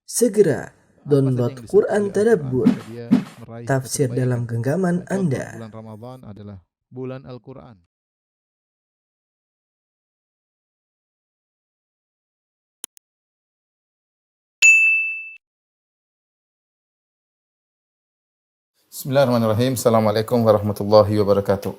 Segera download Apa saja yang Quran disebut oleh Tadabbur, Al-Quran jika dia meraih tafsir kebaikan. dalam genggaman Contoh, Anda. bulan Ramadan adalah bulan Al-Quran. Bismillahirrahmanirrahim. Assalamualaikum warahmatullahi wabarakatuh.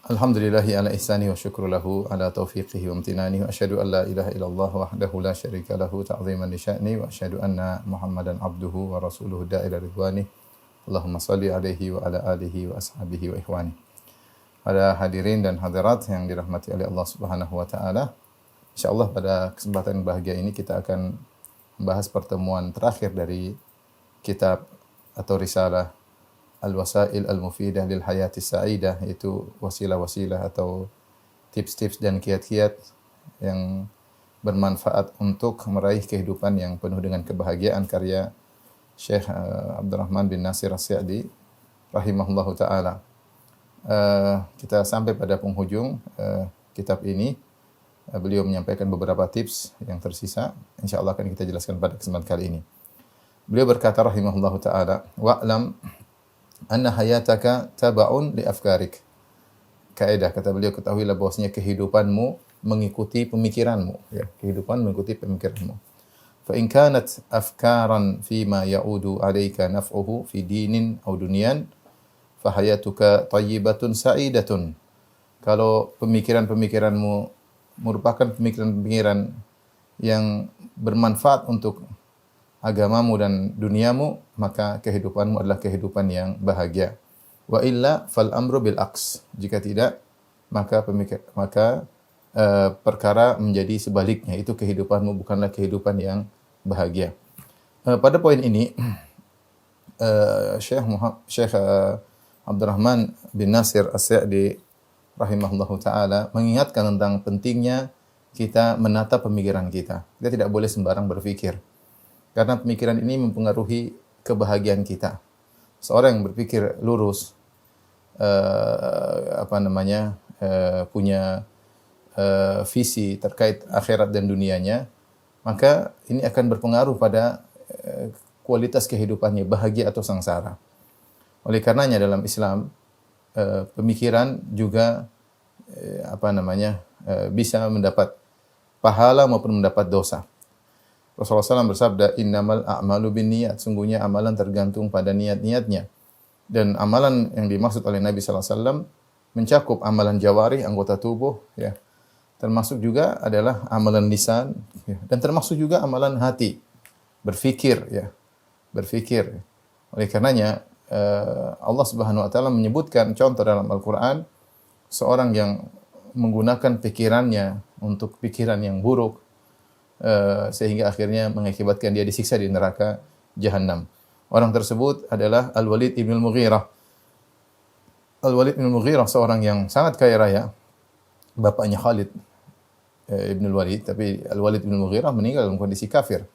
Alhamdulillahi ala ihsani wa syukru lahu ala taufiqihi wa amtinani wa asyhadu an la ilaha illallah wahdahu la syarika lahu ta'ziman li sya'ni wa asyhadu anna Muhammadan abduhu wa rasuluhu da'ila ridwani. Allahumma salli alaihi wa ala alihi wa ashabihi wa ikhwani. Pada hadirin dan hadirat yang dirahmati oleh Allah Subhanahu wa taala, insyaallah pada kesempatan bahagia ini kita akan membahas pertemuan terakhir dari kitab atau risalah Al-Wasail Al-Mufidah lil Hayati Sa'idah, yaitu wasilah-wasilah atau tips-tips dan kiat-kiat yang bermanfaat untuk meraih kehidupan yang penuh dengan kebahagiaan, karya Syekh Abdurrahman bin Nasir As-Sa'di rahimahullahu taala. Kita sampai pada penghujung kitab ini. Beliau menyampaikan beberapa tips yang tersisa, insyaallah akan kita jelaskan pada kesempatan kali ini. Beliau berkata rahimahullahu taala, wa'lam anna hayataka taba'un li afkarik. Kaidah kata beliau, ketahuilah bahwasanya kehidupanmu mengikuti pemikiranmu, ya, kehidupan mengikuti pemikiranmu. Fa in kanat afkaran fima ya'udu 'alaika naf'uhu fi dinin aw dunyan fa hayatuka thayyibatun sa'idatun. Kalau pemikiran-pemikiranmu merupakan pemikiran-pemikiran yang bermanfaat untuk agamamu dan duniamu, maka kehidupanmu adalah kehidupan yang bahagia. Wa illa fal amru bil aks. Jika tidak, maka perkara menjadi sebaliknya. Itu kehidupanmu bukanlah kehidupan yang bahagia. Pada poin ini, Syekh Abdurrahman bin Nasir As-Sa'di rahimahullahu taala mengingatkan tentang pentingnya kita menata pemikiran kita. Kita tidak boleh sembarang berpikir, karena pemikiran ini mempengaruhi kebahagiaan kita. Seorang yang berpikir lurus, punya visi terkait akhirat dan dunianya, maka ini akan berpengaruh pada kualitas kehidupannya, bahagia atau sengsara. Oleh karenanya dalam Islam, pemikiran juga bisa mendapat pahala maupun mendapat dosa. Rasulullah SAW bersabda, innamal a'malu binniyat, sungguhnya amalan tergantung pada niat-niatnya. Dan amalan yang dimaksud oleh Nabi SAW mencakup amalan jawari, anggota tubuh, ya, termasuk juga adalah amalan lisan, ya, dan termasuk juga amalan hati, berfikir, ya, berfikir. Oleh karenanya Allah Subhanahu Wa Taala menyebutkan contoh dalam Al-Quran seorang yang menggunakan pikirannya untuk pikiran yang buruk, sehingga akhirnya mengakibatkan dia disiksa di neraka Jahannam. Orang tersebut adalah Al-Walid ibn al-Mughirah. Al-Walid ibn al-Mughirah seorang yang sangat kaya raya, bapaknya Khalid ibn al-Walid, tapi Al-Walid ibn al-Mughirah meninggal dalam kondisi kafir.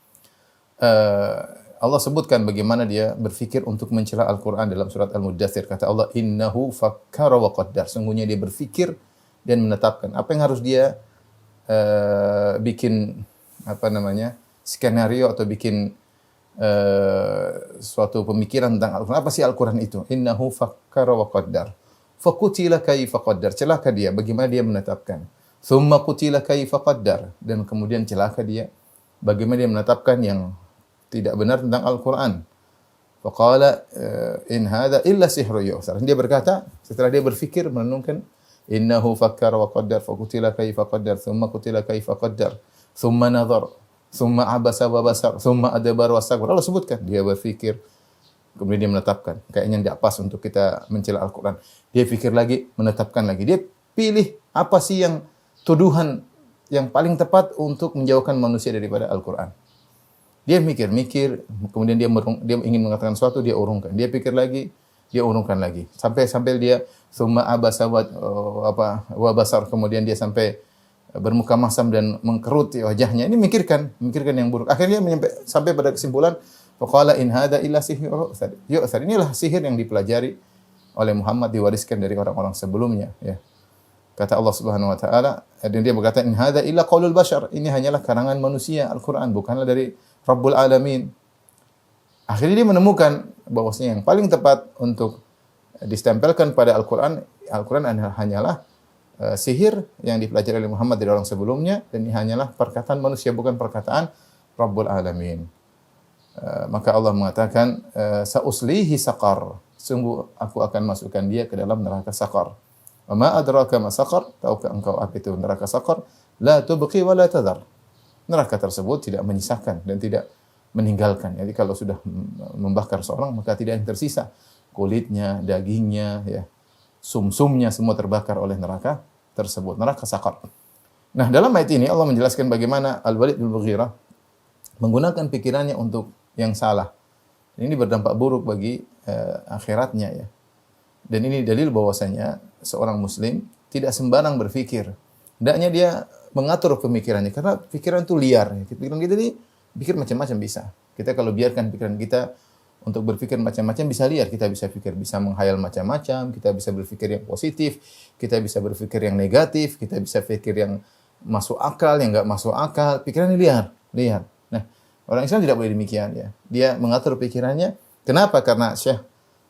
Allah sebutkan bagaimana dia berfikir untuk mencela Al-Quran dalam surat Al-Muddathir. Kata Allah, innahu fakkara wa qaddar. Sungguhnya dia berfikir dan menetapkan apa yang harus dia bikin skenario atau bikin suatu pemikiran tentang Al-Quran. Apa sih Al-Quran itu? Innahu fakkara wa qaddar. Fakutila kaifa qaddar. Celaka dia, bagaimana dia menetapkan. Thumma kutila kaifa qaddar. Dan kemudian celaka dia, bagaimana dia menetapkan yang tidak benar tentang Al-Quran. Faqala in hadha illa sihru yu'thar. Dia berkata, setelah dia berfikir, merenungkan, innahu fakkara wa qaddar, fakutila kaifa qaddar, thumma kutila kaifa qaddar, thumma nadhar, thumma abasa wa basar, thumma adbar wa sabar. Allah sebutkan, dia berfikir, kemudian dia menetapkan. Kayaknya tidak pas untuk kita mencela Al-Quran. Dia fikir lagi, menetapkan lagi. Dia pilih apa sih yang tuduhan yang paling tepat untuk menjauhkan manusia daripada Al-Quran. Dia mikir-mikir, kemudian dia ingin mengatakan sesuatu, dia urungkan. Dia pikir lagi, dia urungkan lagi. Sampai dia summa abasa wa basar, kemudian dia sampai bermuka masam dan mengkerut wajahnya. Ini mikirkan yang buruk. Akhirnya sampai pada kesimpulan, faqala in hadza illa sihrun yu'thar. Inilah sihir yang dipelajari oleh Muhammad, diwariskan dari orang-orang sebelumnya, ya. Kata Allah Subhanahu wa taala, dan dia berkata, "In hadza illa qaulul bashar." Ini hanyalah karangan manusia, Al-Qur'an, bukanlah dari Rabbul Alamin. Akhirnya dia menemukan bahwasanya yang paling tepat untuk ditempelkan pada Al-Qur'an, Al-Qur'an hanyalah sihir yang dipelajari oleh Muhammad dari orang sebelumnya, dan ini hanyalah perkataan manusia, bukan perkataan Rabbul Alamin. Maka Allah mengatakan, "Sa'uslihi saqar." Sungguh aku akan masukkan dia ke dalam neraka saqar. Wa ma adraka ma saqar? Tahukah engkau apa itu neraka saqar? La tubqi wa la tadhar. Neraka tersebut tidak menyisakan dan tidak meninggalkan. Jadi kalau sudah membakar seorang maka tidak yang tersisa. Kulitnya, dagingnya, ya, sumsumnya semua terbakar oleh neraka tersebut. Neraka saqar. Nah, dalam ayat ini Allah menjelaskan bagaimana Al-Walid bin Mughirah menggunakan pikirannya untuk yang salah. Ini berdampak buruk bagi akhiratnya, ya. Dan ini dalil bahwasanya seorang muslim tidak sembarang berpikir. Hendaknya dia mengatur pemikirannya karena pikiran itu liar. Pikiran kita ini pikir macam-macam bisa. Kita kalau biarkan pikiran kita untuk berpikir macam-macam bisa liar. Kita bisa pikir, bisa menghayal macam-macam, kita bisa berpikir yang positif, kita bisa berpikir yang negatif, kita bisa pikir yang masuk akal, yang enggak masuk akal. Pikirannya liar. Nah, orang Islam tidak boleh demikian, ya. Dia mengatur pikirannya. Kenapa? Karena Syekh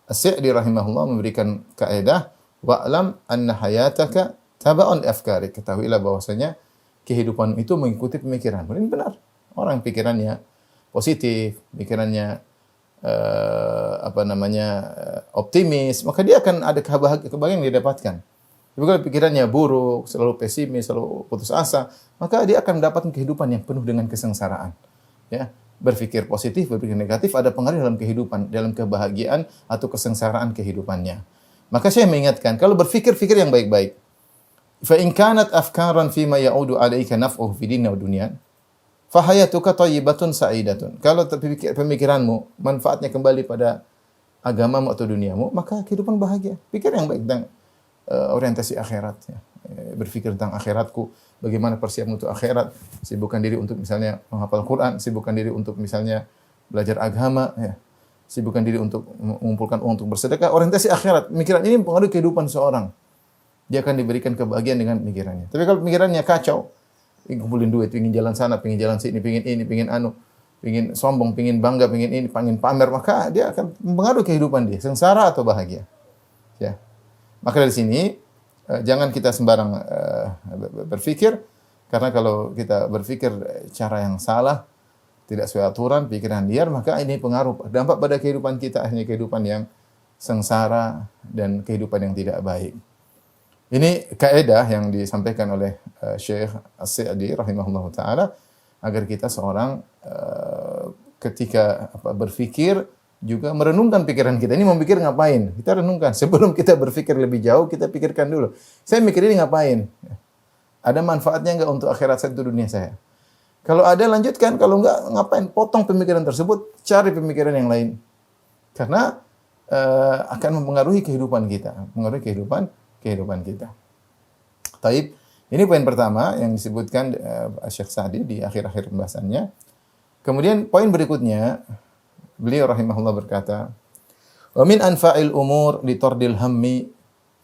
As-Sa'di rahimahullah memberikan kaidah, wa'lam anna hayataka taba'un afkarik. Ketahuilah bahwasanya kehidupan itu mengikuti pemikiran. Ini benar. Orang yang pikirannya positif, pikirannya optimis, maka dia akan ada kebahagiaan yang dia dapatkan. Tapi kalau pikirannya buruk, selalu pesimis, selalu putus asa, maka dia akan mendapatkan kehidupan yang penuh dengan kesengsaraan. Ya. Berpikir positif, berpikir negatif ada pengaruh dalam kehidupan, dalam kebahagiaan atau kesengsaraan kehidupannya. Maka saya mengingatkan, kalau berpikir yang baik-baik. Fa in kanat afkaran fi ma ya'udu 'alaika naf'uhu fi dinna wa dunya, fa hayatuka thayyibatun sa'idatun. Kalau pemikiranmu manfaatnya kembali pada agamamu atau duniamu, maka kehidupan bahagia. Pikir yang baik tentang orientasi akhirat, ya. Berpikir tentang akhiratku, bagaimana persiapan untuk akhirat, sibukkan diri untuk misalnya menghafal Quran, sibukkan diri untuk misalnya belajar agama, ya. Sibukkan diri untuk mengumpulkan uang untuk bersedekah. Orientasi akhirat, pemikiran ini mempengaruhi kehidupan seorang. Dia akan diberikan kebahagiaan dengan pemikirannya. Tapi kalau pemikirannya kacau, ingin kumpulin duit, ingin jalan sana, ingin jalan sini, ingin sombong, ingin bangga, ingin pamer, maka dia akan mempengaruhi kehidupan dia, sengsara atau bahagia. Ya. Maka dari sini jangan kita sembarang berpikir, karena kalau kita berpikir cara yang salah, tidak sesuai aturan, pikiran liar, maka ini pengaruh dampak pada kehidupan kita, akhirnya kehidupan yang sengsara dan kehidupan yang tidak baik. Ini kaidah yang disampaikan oleh Syekh As-Sa'di rahimahullah taala agar kita seorang ketika berpikir juga merenungkan pikiran kita. Ini mau pikir ngapain? Kita renungkan. Sebelum kita berpikir lebih jauh, kita pikirkan dulu. Saya mikir ini ngapain? Ada manfaatnya enggak untuk akhirat saya atau dunia saya? Kalau ada, lanjutkan. Kalau enggak, ngapain? Potong pemikiran tersebut, cari pemikiran yang lain. Karena akan mempengaruhi kehidupan kita. Mempengaruhi kehidupan kita. Taib. Ini poin pertama yang disebutkan Syekh Sa'di di akhir-akhir pembahasannya. Kemudian poin berikutnya, beliau rahimahullah berkata, "Wa min anfa'il umur li tardil hammi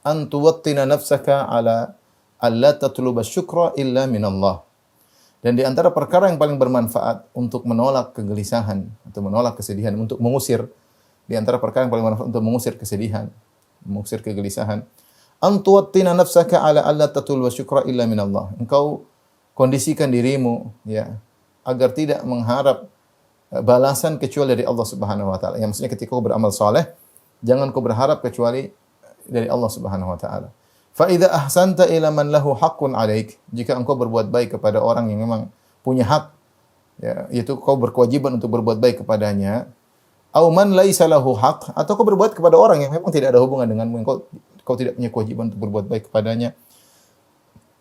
an tuwattina nafsaka ala alla tatluba syukra illa min Allah." Dan di antara perkara yang paling bermanfaat untuk menolak kegelisahan atau menolak kesedihan, untuk mengusir, di antara perkara yang paling bermanfaat untuk mengusir kesedihan, mengusir kegelisahan, an tuwattina nafsaka ala alla tatluba syukra illa min Allah. Engkau kondisikan dirimu, ya, agar tidak mengharap balasan kecuali dari Allah Subhanahu wa taala. Yang maksudnya ketika kau beramal saleh, jangan kau berharap kecuali dari Allah Subhanahu wa taala. Fa idza ahsanta ila man lahu haqqun 'alaik, jika engkau berbuat baik kepada orang yang memang punya hak, ya, yaitu kau berkewajiban untuk berbuat baik kepadanya, au man laisa lahu haq, atau kau berbuat kepada orang yang memang tidak ada hubungan denganmu, kau tidak punya kewajiban untuk berbuat baik kepadanya.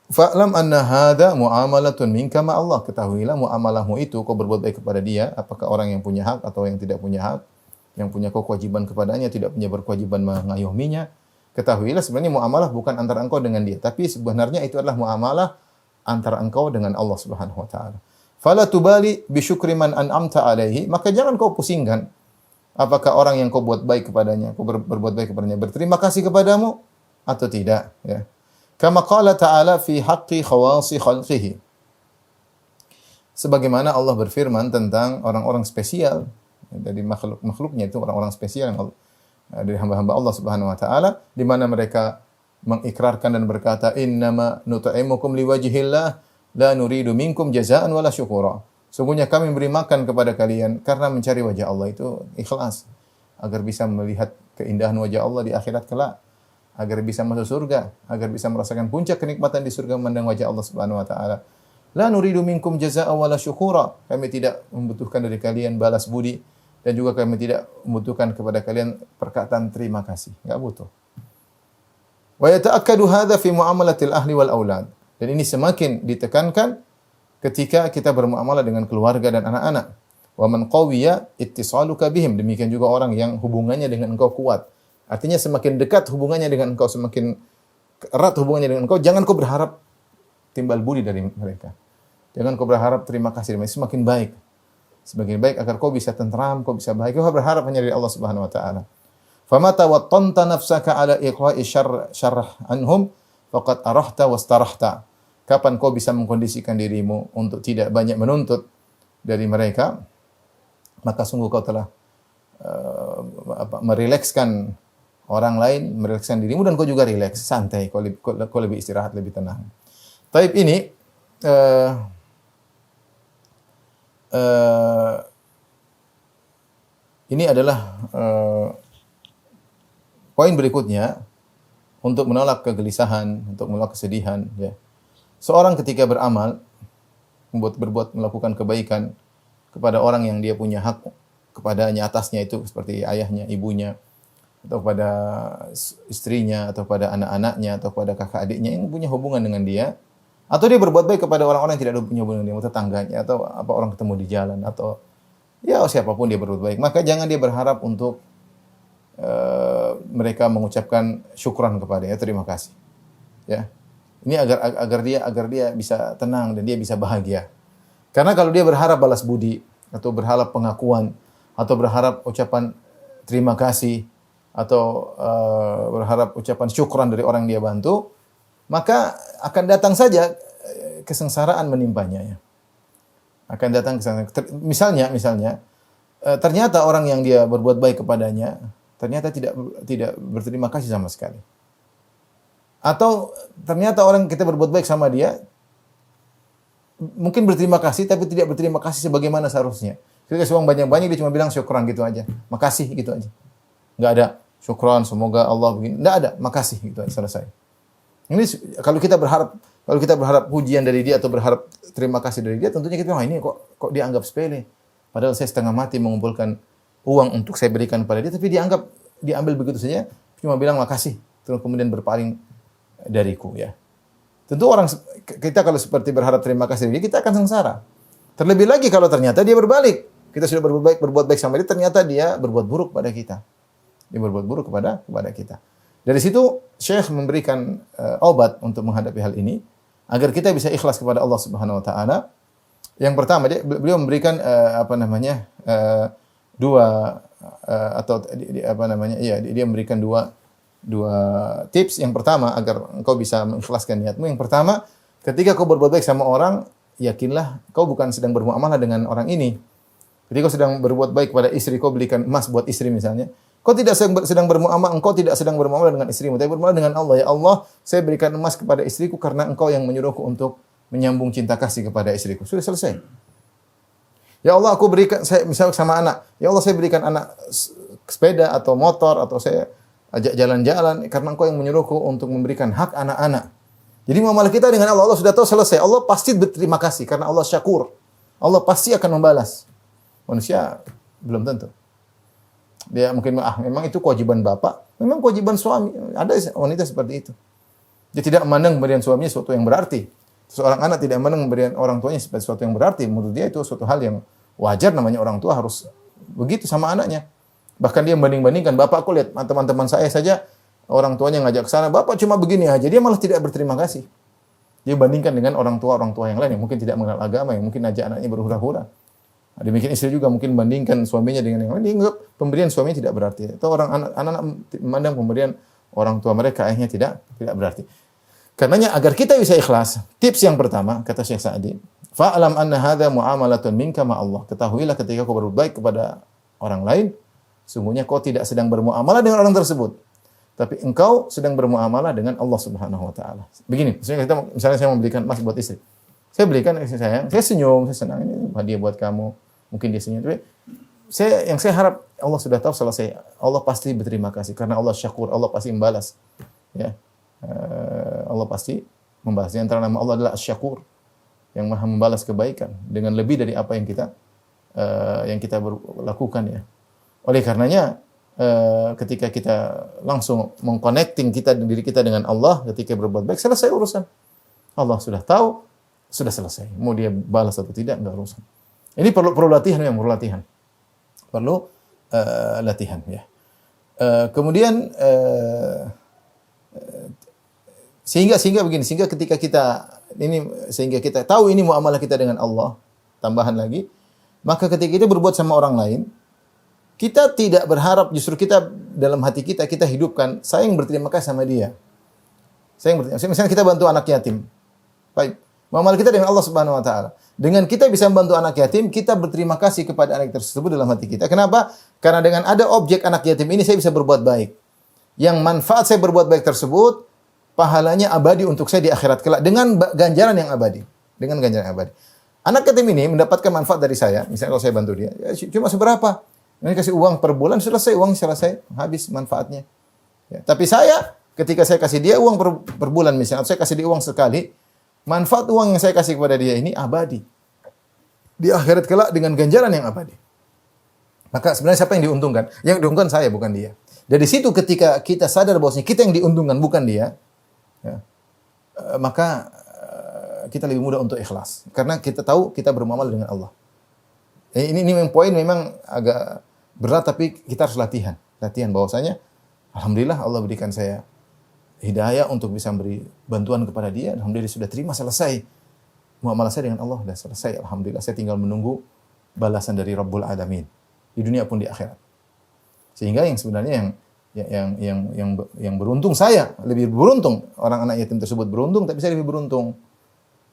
Fa'lam anna hadza mu'amalatun minka ma Allah. Ketahuilah muamalahmu itu kau berbuat baik kepada dia, apakah orang yang punya hak atau yang tidak punya hak, yang punya kau kewajiban kepadanya, tidak punya berkewajiban mengayominya. Ketahuilah sebenarnya muamalah bukan antara engkau dengan dia, tapi sebenarnya itu adalah muamalah antara engkau dengan Allah Subhanahu wa taala. Fala tubali bi syukri man an'amta alaihi, maka jangan kau pusingkan apakah orang yang kau buat baik kepadanya, kau berbuat baik kepadanya berterima kasih kepadamu atau tidak, ya. Kama qala ta'ala fi haqqi khawasi khalqihi. Sebagaimana Allah berfirman tentang orang-orang spesial dari makhluk-makhluknya, itu orang-orang spesial yang dari hamba-hamba Allah Subhanahu wa taala, di mana mereka mengikrarkan dan berkata, innama nut'imukum liwajhillah la nuridu minkum jazaa'an wala syukura. Sungguhnya kami memberi makan kepada kalian karena mencari wajah Allah, itu ikhlas, agar bisa melihat keindahan wajah Allah di akhirat kelak, agar bisa masuk surga, agar bisa merasakan puncak kenikmatan di surga memandang wajah Allah Subhanahu wa taala. La nuridu minkum jazaa'an wala syukura. Kami tidak membutuhkan dari kalian balas budi, dan juga kami tidak membutuhkan kepada kalian perkataan terima kasih. Enggak butuh. Wa yata'akkadu hadza fi muamalatil ahli wal aulad. Dan ini semakin ditekankan ketika kita bermuamalah dengan keluarga dan anak-anak. Wa man qawiya ittisaluka bihim. Demikian juga orang yang hubungannya dengan engkau kuat. Artinya semakin dekat hubungannya dengan engkau, semakin erat hubungannya dengan engkau, jangan kau berharap timbal budi dari mereka. Jangan kau berharap terima kasih dari mereka. Semakin baik. Semakin baik agar kau bisa tentram, kau bisa bahagia. Kau berharap hanya dari Allah Subhanahu wa taala. Famata wattanta nafsaka ala iqwa'i syarrah anhum faqad arahta wastarahta. Kapan kau bisa mengkondisikan dirimu untuk tidak banyak menuntut dari mereka, maka sungguh kau telah merilekskan orang lain, merilekskan dirimu, dan kau juga rileks, santai, kau lebih istirahat, lebih tenang. Taib ini adalah poin berikutnya untuk menolak kegelisahan, untuk menolak kesedihan. Ya. Seorang ketika beramal, melakukan kebaikan kepada orang yang dia punya hak kepadanya, atasnya, itu seperti ayahnya, ibunya, atau pada istrinya, atau pada anak-anaknya, atau pada kakak adiknya yang punya hubungan dengan dia, atau dia berbuat baik kepada orang-orang yang tidak ada punya hubungan dengan dia, tetangganya, atau apa orang ketemu di jalan, atau ya siapapun dia berbuat baik, maka jangan dia berharap untuk mereka mengucapkan syukran kepadanya, terima kasih. Ya. Ini agar dia bisa tenang dan dia bisa bahagia. Karena kalau dia berharap balas budi, atau berharap pengakuan, atau berharap ucapan terima kasih, atau berharap ucapan syukran dari orang yang dia bantu, maka akan datang saja kesengsaraan menimpanya. Ya. Akan datang kesengsaraan. Misalnya, ternyata orang yang dia berbuat baik kepadanya, ternyata tidak berterima kasih sama sekali. Atau ternyata orang kita berbuat baik sama dia, mungkin berterima kasih, tapi tidak berterima kasih sebagaimana seharusnya. Ketika uang banyak-banyak, dia cuma bilang syukran gitu aja. Makasih gitu aja. Enggak ada syukran, semoga Allah begini. Enggak ada, makasih gitu aja, selesai. Ini kalau kita berharap pujian dari dia atau berharap terima kasih dari dia, tentunya kita bilang, ini kok dianggap sepele. Padahal saya setengah mati mengumpulkan uang untuk saya berikan pada dia, tapi diambil begitu saja, cuma bilang makasih, terus kemudian berpaling dariku, ya. Tentu kita kalau seperti berharap terima kasih dari dia, kita akan sengsara. Terlebih lagi kalau ternyata dia berbalik. Kita sudah berbuat baik sama dia, ternyata dia berbuat buruk pada kita. Dia berbuat buruk kepada kita. Dari situ Syekh memberikan obat untuk menghadapi hal ini agar kita bisa ikhlas kepada Allah Subhanahu wa taala. Yang pertama, beliau memberikan dia memberikan dua tips. Yang pertama, agar engkau bisa mengikhlaskan niatmu. Yang pertama, ketika kau berbuat baik sama orang, yakinlah kau bukan sedang bermuamalah dengan orang ini. Ketika kau sedang berbuat baik kepada istri, kau belikan emas buat istri misalnya, kau tidak sedang bermuamalah, engkau tidak sedang bermuamalah dengan istrimu, tapi bermuamalah dengan Allah. Ya Allah, saya berikan emas kepada istriku karena engkau yang menyuruhku untuk menyambung cinta kasih kepada istriku. Sudah selesai. Ya Allah, aku berikan, saya misalnya sama anak, ya Allah, saya berikan anak sepeda atau motor, atau saya ajak jalan-jalan karena engkau yang menyuruhku untuk memberikan hak anak-anak. Jadi muamalah kita dengan Allah sudah tahu selesai. Allah pasti berterima kasih karena Allah syakur. Allah pasti akan membalas. Manusia belum tentu. Dia mungkin memang itu kewajiban bapak, memang kewajiban suami. Ada wanita seperti itu. Dia tidak memandang pemberian suaminya sesuatu yang berarti. Seorang anak tidak memandang pemberian orang tuanya sebagai sesuatu yang berarti. Menurut dia itu suatu hal yang wajar, namanya orang tua harus begitu sama anaknya. Bahkan dia membanding-bandingkan, bapakku lihat teman-teman saya saja orang tuanya ngajak ke sana, bapak cuma begini aja, dia malah tidak berterima kasih. Dia bandingkan dengan orang tua yang lain yang mungkin tidak mengenal agama, yang mungkin ajak anaknya berhura-hura. Demikian istri juga mungkin bandingkan suaminya dengan yang lain, dia anggap pemberian suaminya tidak berarti. Atau anak-anak memandang pemberian orang tua mereka ayahnya tidak berarti. Karenanya agar kita bisa ikhlas, tips yang pertama kata Syekh Sa'di, fa'lam anna hadza muamalatun minka ma Allah. Ketahuilah ketika kau berbuat baik kepada orang lain, sungguhnya kau tidak sedang bermuamalah dengan orang tersebut, tapi engkau sedang bermuamalah dengan Allah Subhanahu wa taala. Begini, misalnya saya mau belikan emas buat istri. Saya belikan istri saya senyum, saya senang, ini hadiah buat kamu. Mungkin dia senyum, tapi yang saya harap Allah sudah tahu selesai. Allah pasti berterima kasih karena Allah syakur, Allah pasti membalas. Ya. Allah pasti membalas. Di antara nama Allah adalah Asy-Syakur, yang Maha membalas kebaikan dengan lebih dari apa yang kita lakukan ya. Oleh karenanya ketika kita langsung mengconnecting diri kita dengan Allah ketika berbuat baik, selesai urusan. Allah sudah tahu, sudah selesai. Mau dia balas atau tidak, enggak urusan. Ini perlu latihan, memang perlu latihan. Perlu latihan ya. Kemudian sehingga ketika kita tahu ini muamalah kita dengan Allah, tambahan lagi, maka ketika kita berbuat sama orang lain, kita tidak berharap, justru kita dalam hati kita hidupkan saya yang berterima kasih sama dia. Misalnya kita bantu anak yatim. Baik, muamalah kita dengan Allah Subhanahu wa taala. Dengan kita bisa membantu anak yatim, kita berterima kasih kepada anak tersebut dalam hati kita. Kenapa? Karena dengan ada objek anak yatim ini saya bisa berbuat baik. Yang manfaat saya berbuat baik tersebut, pahalanya abadi untuk saya di akhirat kelak dengan ganjaran yang abadi. Dengan ganjaran yang abadi. Anak yatim ini mendapatkan manfaat dari saya, misalnya kalau saya bantu dia, ya, cuma seberapa? Ini kasih uang per bulan, selesai, habis manfaatnya. Ya, tapi saya, ketika saya kasih dia uang per bulan misalnya, atau saya kasih dia uang sekali, manfaat uang yang saya kasih kepada dia ini abadi. Di akhirat kelak dengan ganjaran yang abadi. Maka sebenarnya siapa yang diuntungkan? Yang diuntungkan saya, bukan dia. Dari situ ketika kita sadar bahwasanya kita yang diuntungkan, bukan dia, ya, maka kita lebih mudah untuk ikhlas. Karena kita tahu kita bermuamalah dengan Allah. Ini poin memang agak berat, tapi kita harus latihan. Latihan bahwasanya, alhamdulillah Allah berikan saya hidayah untuk bisa beri bantuan kepada dia. Alhamdulillah sudah terima, selesai. Muamalah saya dengan Allah sudah selesai. Alhamdulillah saya tinggal menunggu balasan dari Rabbul Alamin. Di dunia pun di akhirat. Sehingga yang sebenarnya yang beruntung saya, lebih beruntung orang anak yatim tersebut beruntung, tapi saya lebih beruntung.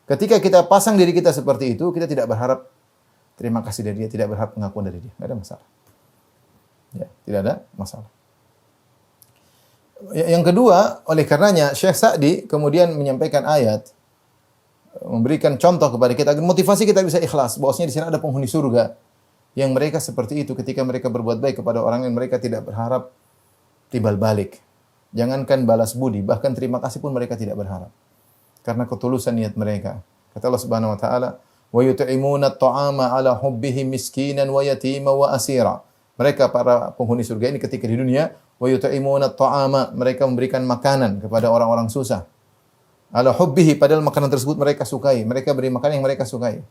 Ketika kita pasang diri kita seperti itu, kita tidak berharap terima kasih dari dia, tidak berharap pengakuan dari dia, tidak ada masalah. Ya, tidak ada masalah. Yang kedua, oleh karenanya Syekh Sa'di kemudian menyampaikan ayat, memberikan contoh kepada kita agar motivasi kita bisa ikhlas, bahwasanya di sini ada penghuni surga yang mereka seperti itu ketika mereka berbuat baik kepada orang yang mereka tidak berharap timbal balik. Jangankan balas budi, bahkan terima kasih pun mereka tidak berharap. Karena ketulusan niat mereka. Kata Allah Subhanahu wa taala, "Wa yut'imuna at-ta'ama 'ala hubbihi miskinan wa yatima wa asira." Mereka para penghuni surga ini ketika di dunia, wa yut'imuna at-ta'ama, mereka memberikan makanan kepada orang-orang susah. 'Ala hubbihi, padahal makanan tersebut mereka sukai. Mereka beri makanan yang mereka sukai.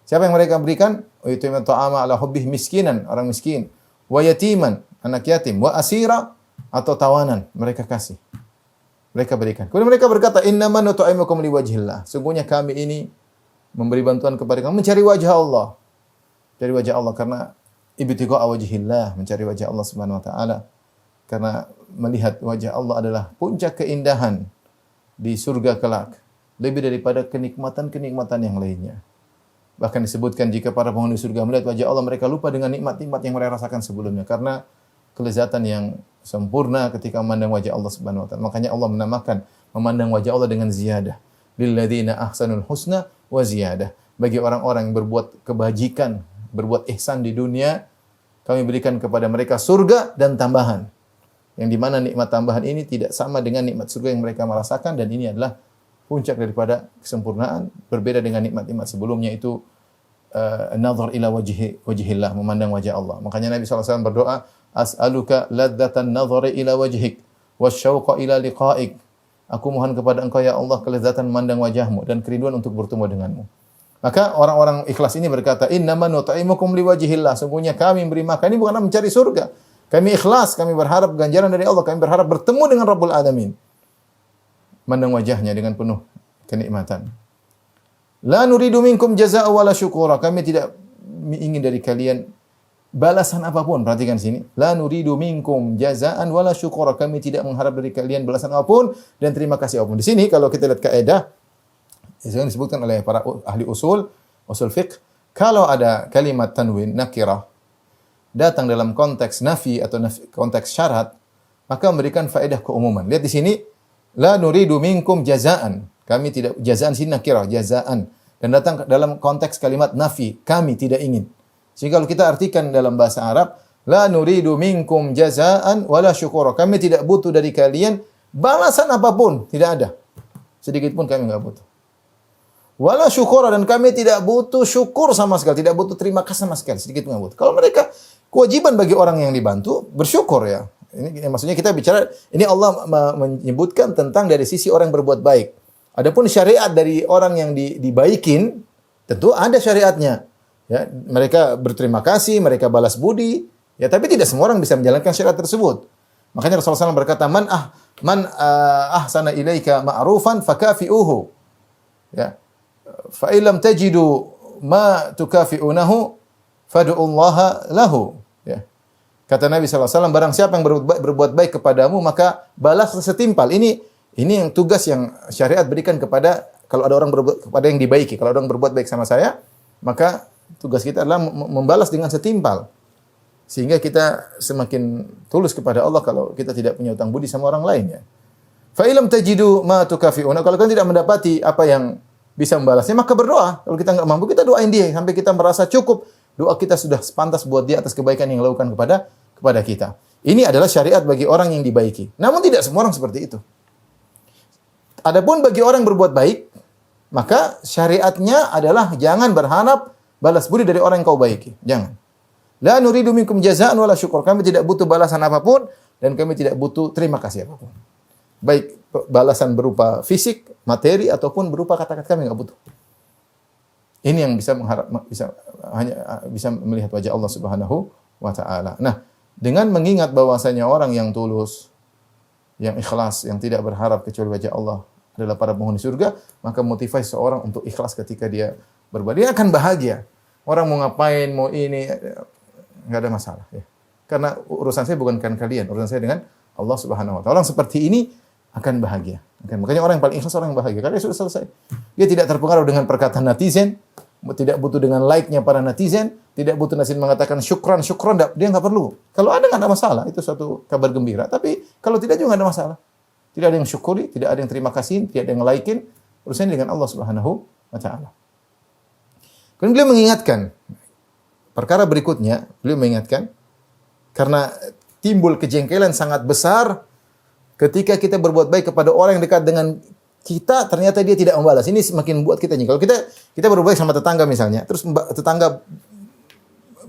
Siapa yang mereka berikan? Wa yut'imuna at-ta'ama 'ala hubbihi miskinan, orang miskin. Wa yatiman, anak yatim. Wa asira, atau tawanan, mereka kasih. Mereka berikan. Kemudian mereka berkata, "Innama nut'imukum liwajhillah." Sungguhnya kami ini memberi bantuan kepada kamu mencari wajah Allah. Dari wajah Allah, karena ibtigha'a wajhillah, mencari wajah Allah Subhanahu wa taala. Karena melihat wajah Allah adalah puncak keindahan di surga kelak, lebih daripada kenikmatan-kenikmatan yang lainnya. Bahkan disebutkan jika para penghuni surga melihat wajah Allah, mereka lupa dengan nikmat-nikmat yang mereka rasakan sebelumnya karena kelezatan yang sempurna ketika memandang wajah Allah Subhanahu wa taala. Makanya Allah menamakan memandang wajah Allah dengan ziyadah. Lilladzina ahsanul husna wa ziyadah. Bagi orang-orang yang berbuat kebajikan, berbuat ihsan di dunia, kami berikan kepada mereka surga dan tambahan. Yang di mana nikmat tambahan ini tidak sama dengan nikmat surga yang mereka merasakan, dan ini adalah puncak daripada kesempurnaan, berbeda dengan nikmat-nikmat sebelumnya itu an-nazar ila wajhillah, memandang wajah Allah. Makanya Nabi SAW berdoa, "As'aluka ladzatan nazari ila wajhik wasyauqa ila liqa'ik." Aku mohon kepada Engkau ya Allah kelezatan memandang wajahmu dan kerinduan untuk bertemu denganmu. Maka orang-orang ikhlas ini berkata, "Innama nut'imukum liwajhillah." Sungguhnya kami memberi makan ini bukan mencari surga. Kami ikhlas, kami berharap ganjaran dari Allah, kami berharap bertemu dengan Rabbul Alamin. Mandang wajahnya dengan penuh kenikmatan. La nuridu minkum jazaa'a wala syukura. Kami tidak ingin dari kalian balasan apapun. Perhatikan sini. La nuridu minkum jazaan wala syukura. Kami tidak mengharap dari kalian balasan apapun dan terima kasih apapun. Di sini kalau kita lihat kaidah yang disebutkan oleh para ahli usul fiqh, kalau ada kalimat tanwin nakirah datang dalam konteks nafi atau konteks syarat, maka memberikan faedah keumuman. Lihat di sini, la nuridu minkum jazaan. Kami tidak, jazaan sini nakirah, jazaan. Dan datang dalam konteks kalimat nafi, kami tidak ingin. Sehingga kalau kita artikan dalam bahasa Arab, la nuridu minkum jazaan wala syukura. Kami tidak butuh dari kalian balasan apapun, tidak ada. Sedikit pun kami enggak butuh. Wala syukura, dan kami tidak butuh syukur sama sekali, tidak butuh terima kasih sama sekali, sedikit pun enggak butuh. Kalau mereka, kewajiban bagi orang yang dibantu bersyukur ya. Ini maksudnya kita bicara, ini Allah menyebutkan tentang dari sisi orang berbuat baik. Adapun syariat dari orang yang dibaikin, tentu ada syariatnya. Ya, mereka berterima kasih, mereka balas budi. Ya, tapi tidak semua orang bisa menjalankan syariat tersebut. Makanya Rasulullah SAW berkata, man ahsana ilaika ma'rufan fakafi'uhu. Ya. Fa illam tajidu ma tukafi'unahu fad'ullaha lahu. Ya. Kata Nabi SAW, barang siapa yang berbuat baik kepadamu, maka balas setimpal. Ini yang tugas yang syariat berikan kepada, kalau ada orang berbuat, kepada yang dibaiki. Kalau ada orang berbuat baik sama saya, maka tugas kita adalah membalas dengan setimpal. Sehingga kita semakin tulus kepada Allah kalau kita tidak punya utang budi sama orang lain ya. Fa illam tajidu ma tukafi'una. Kalau kalian tidak mendapati apa yang bisa membalasnya, maka berdoa. Kalau kita enggak mampu, kita doain dia sampai kita merasa cukup. Doa kita sudah pantas buat dia atas kebaikan yang dilakukan kepada kita. Ini adalah syariat bagi orang yang dibaiki. Namun tidak semua orang seperti itu. Adapun bagi orang yang berbuat baik, maka syariatnya adalah jangan berharap balas budi dari orang yang kau baiki. Jangan. La nuridu minkum jazaan wala syukur. Kami tidak butuh balasan apapun dan kami tidak butuh terima kasih apapun. Baik balasan berupa fisik, materi ataupun berupa kata-kata, kami enggak butuh. Ini yang bisa bisa melihat wajah Allah Subhanahu wa taala. Nah, dengan mengingat bahwasanya orang yang tulus, yang ikhlas, yang tidak berharap kecuali wajah Allah adalah para penghuni surga, maka motivasi seorang untuk ikhlas ketika dia berbuat, dia akan bahagia. Orang mau ngapain, mau ini, enggak ada masalah ya. Karena urusan saya bukan dengan kalian, urusan saya dengan Allah Subhanahu wa taala. Orang seperti ini akan bahagia. Makanya orang yang paling ikhlas orang yang bahagia karena dia sudah selesai. Dia tidak terpengaruh dengan perkataan netizen, tidak butuh dengan like-nya para netizen, tidak butuh netizen mengatakan syukran, dia enggak perlu. Kalau ada enggak ada masalah, itu suatu kabar gembira. Tapi kalau tidak juga enggak ada masalah. Tidak ada yang syukuri, tidak ada yang terima kasih, tidak ada yang like-in, urusannya dengan Allah Subhanahu wa taala. Kemudian beliau mengingatkan perkara berikutnya, beliau mengingatkan karena timbul kejengkelan sangat besar ketika kita berbuat baik kepada orang yang dekat dengan kita, ternyata dia tidak membalas. Ini semakin membuat kita jengkel. Kalau kita berbuat baik sama tetangga misalnya, terus tetangga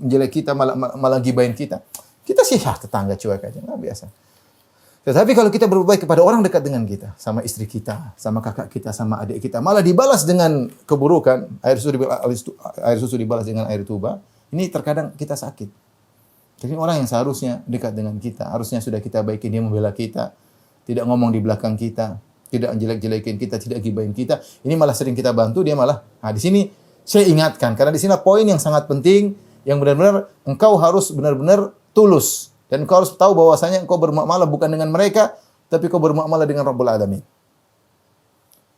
menjelek kita, malah gibahin kita. Kita sih tetangga cuek aja, nggak biasa. Tetapi kalau kita berbuat baik kepada orang dekat dengan kita, sama istri kita, sama kakak kita, sama adik kita, malah dibalas dengan keburukan, air susu dibalas dengan air tuba, ini terkadang kita sakit. Jadi orang yang seharusnya dekat dengan kita, harusnya sudah kita baiki, dia membela kita, tidak ngomong di belakang kita, tidak jelek-jelekin kita, tidak gibahin kita, ini malah sering kita bantu, dia malah, di sini saya ingatkan, karena di sini poin yang sangat penting, yang benar-benar engkau harus benar-benar tulus. Dan kau harus tahu bahwasanya engkau bermuamalah bukan dengan mereka, tapi kau bermuamalah dengan Rabbul Alamin.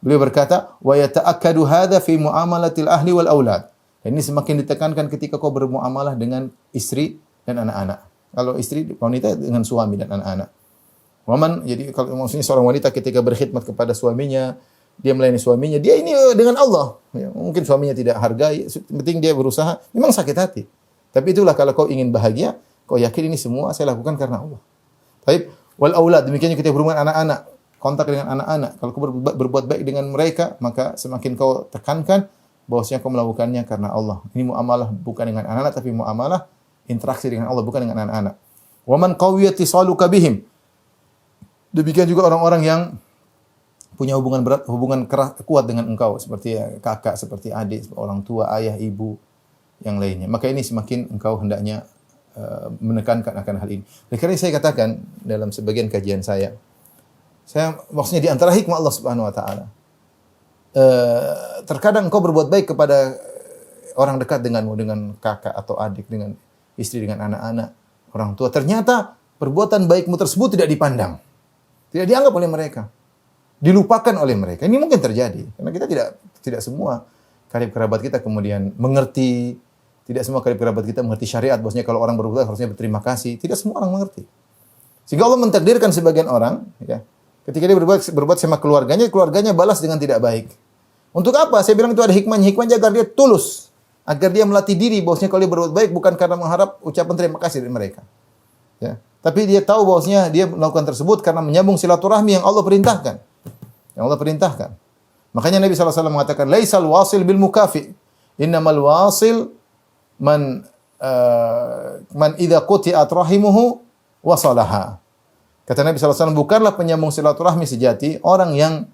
Beliau berkata, wa yata'akkadu hadza fi muamalatil ahli wal aulad. Dan ini semakin ditekankan ketika kau bermuamalah dengan istri dan anak-anak. Kalau istri wanita dengan suami dan anak-anak. Waman, jadi kalau maksudnya seorang wanita ketika berkhidmat kepada suaminya, dia melayani suaminya, dia ini dengan Allah. Ya, mungkin suaminya tidak hargai, penting dia berusaha, memang sakit hati. Tapi itulah kalau kau ingin bahagia, kau yakin ini semua saya lakukan karena Allah. Baik, wal aulad, demikian juga kita berhubungan anak-anak, kontak dengan anak-anak. Kalau kau berbuat baik dengan mereka, maka semakin kau tekankan bahwasanya kau melakukannya karena Allah. Ini muamalah bukan dengan anak-anak, tapi muamalah interaksi dengan Allah, bukan dengan anak-anak. Wa man qawiyat tisaluka bihim. Demikian juga orang-orang yang punya hubungan kuat dengan engkau, seperti kakak, seperti adik, orang tua, ayah, ibu, yang lainnya. Maka ini semakin engkau hendaknya menekankan akan hal ini. Oleh karena saya katakan dalam sebagian kajian saya maksudnya di antara hikmah Allah Subhanahu wa taala. Terkadang engkau berbuat baik kepada orang dekat denganmu, dengan kakak atau adik, dengan istri dengan anak-anak, orang tua. Ternyata perbuatan baikmu tersebut tidak dipandang. Tidak dianggap oleh mereka. Dilupakan oleh mereka. Ini mungkin terjadi. Karena kita tidak semua karib kerabat kita kemudian mengerti. Tidak semua karib kerabat kita mengerti syariat. Bahwasanya kalau orang berbuat harusnya berterima kasih. Tidak semua orang mengerti. Sehingga Allah mentakdirkan sebagian orang, ya, ketika dia berbuat sama keluarganya balas dengan tidak baik. Untuk apa? Saya bilang itu ada hikmahnya. Hikmahnya agar dia tulus. Agar dia melatih diri bahwasanya kalau dia berbuat baik bukan karena mengharap ucapan terima kasih dari mereka. Ya. Tapi dia tahu bahwasanya dia melakukan tersebut karena menyambung silaturahmi yang Allah perintahkan. Yang Allah perintahkan. Makanya Nabi SAW mengatakan, "Laisal wasil bil mukafi, innamal wasil man idza quti'at rahimuhu wasalaha." Kata Nabi SAW, bukanlah penyambung silaturahmi sejati orang yang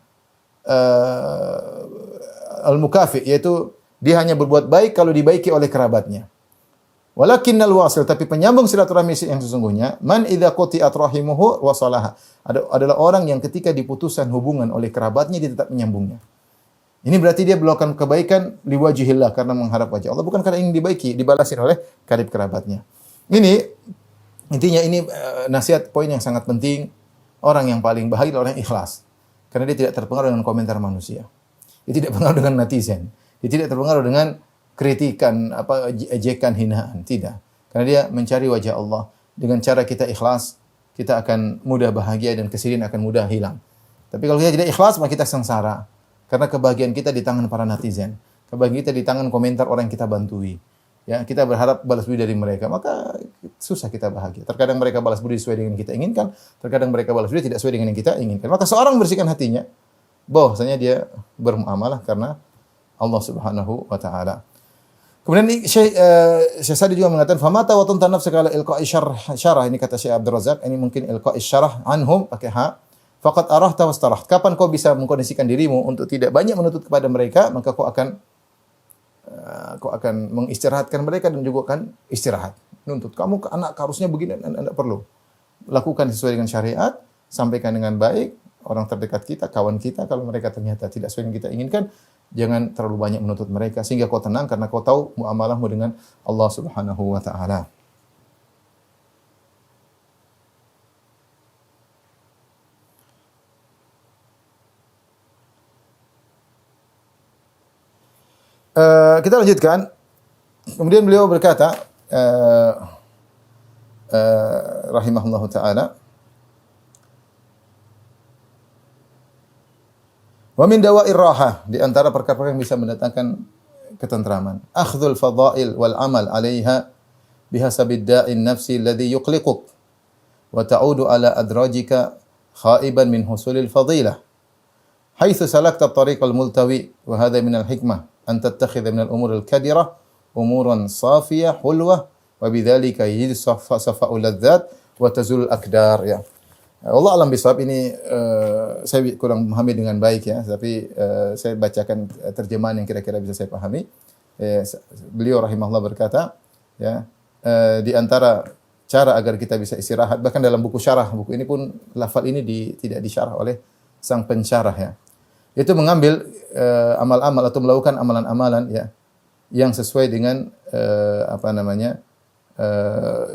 al-mukafi, yaitu dia hanya berbuat baik kalau dibaiki oleh kerabatnya. Walakinnal wasil, tapi penyambung silaturahmi yang sesungguhnya, man idza quti'at rahimuhu wasalaha, adalah orang yang ketika diputuskan hubungan oleh kerabatnya dia tetap menyambungnya. Ini berarti dia melakukan kebaikan liwajhillah, karena mengharap wajah Allah, bukan karena ingin dibaiki, dibalasin oleh karib kerabatnya. Ini intinya ini nasihat poin yang sangat penting. Orang yang paling bahagia adalah orang yang ikhlas. Karena dia tidak terpengaruh dengan komentar manusia. Dia tidak terpengaruh dengan netizen. Dia tidak terpengaruh dengan kritikan, ejekan, hinaan. Tidak. Karena dia mencari wajah Allah. Dengan cara kita ikhlas, kita akan mudah bahagia dan kesedihan akan mudah hilang. Tapi kalau kita tidak ikhlas, maka kita sengsara. Karena kebahagiaan kita di tangan para netizen. Kebahagiaan kita di tangan komentar orang yang kita bantui. Ya, kita berharap balas budi dari mereka, maka susah kita bahagia. Terkadang mereka balas budi sesuai dengan yang kita inginkan, terkadang mereka balas budi tidak sesuai dengan yang kita inginkan. Maka seorang bersihkan hatinya, bahwasanya dia bermuamalah karena Allah Subhanahu wa taala. Kemudian Syekh Sa'di juga mengatakan, "Famata wa tunta nafsaka ala ilqa'i syarah." Ini kata Syekh Abdul Razak, ini mungkin ilqa'i syarah anhum pakai ha. Faqad arahta wastarah. Kapan kau bisa mengkondisikan dirimu untuk tidak banyak menuntut kepada mereka, maka kau akan mengistirahatkan mereka dan juga akan istirahat. Nuntut kamu ke anak harusnya begini, Anda perlu lakukan sesuai dengan syariat, sampaikan dengan baik orang terdekat kita, kawan kita. Kalau mereka ternyata tidak sesuai yang kita inginkan, jangan terlalu banyak menuntut mereka sehingga kau tenang karena kau tahu muamalahmu dengan Allah Subhanahu wa taala. Kita lanjutkan. Kemudian beliau berkata, rahimahullahu taala, wa min dawa'ir raha, di antara perkara-perkara yang bisa mendatangkan ketentraman, akhdhul fadail wal amal 'alaiha bihasabid da'in nafsi alladhi yuqliquk wa ta'udu ala adrajika khaiban min husulil fadilah haitsu salakta at-tariqal multawi wa hadha min al-hikmah an tattakhidha min al-umur al-kadirah umuran safiyah hulwah wa bidzalika yajidu safa'ul ladzat wa tazul akdar. Ya, Allah alam bisawab. Ini saya kurang memahami dengan baik ya, tapi saya bacakan terjemahan yang kira-kira bisa saya pahami. Beliau rahimahullah berkata, ya, di antara cara agar kita bisa istirahat, bahkan dalam buku syarah, buku ini pun lafal ini tidak disyarah oleh sang pensyarah ya. Itu mengambil amal-amal atau melakukan amalan-amalan ya yang sesuai dengan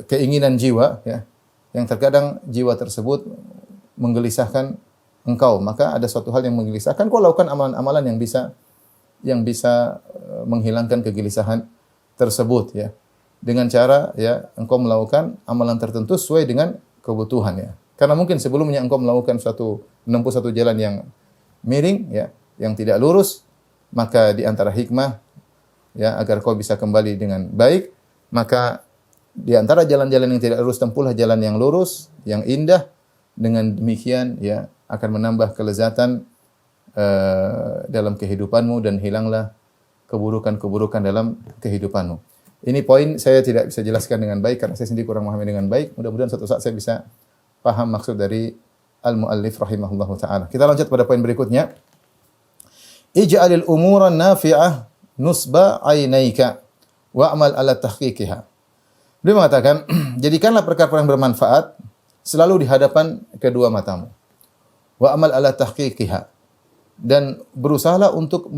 keinginan jiwa ya, yang terkadang jiwa tersebut menggelisahkan engkau, maka ada suatu hal yang menggelisahkan, kau lakukan amalan-amalan yang bisa menghilangkan kegelisahan tersebut ya, dengan cara ya engkau melakukan amalan tertentu sesuai dengan kebutuhan ya. Karena mungkin sebelumnya engkau melakukan menempuh satu jalan yang miring ya, yang tidak lurus, maka di antara hikmah ya agar kau bisa kembali dengan baik, maka di antara jalan-jalan yang tidak lurus tempuhlah jalan yang lurus, yang indah. Dengan demikian ya akan menambah kelezatan dalam kehidupanmu dan hilanglah keburukan-keburukan dalam kehidupanmu. Ini poin saya tidak bisa jelaskan dengan baik karena saya sendiri kurang memahami dengan baik. Mudah-mudahan suatu saat saya bisa paham maksud dari al-muallif rahimahullahu taala. Kita lanjut pada poin berikutnya. Ij'alil umuran nafi'ah nusba ainaika wa'mal ala tahqiqiha. Beliau mengatakan, jadikanlah perkara-perkara yang bermanfaat selalu di hadapan kedua matamu. Wa'mal ala tahqiqiha. Dan berusahalah untuk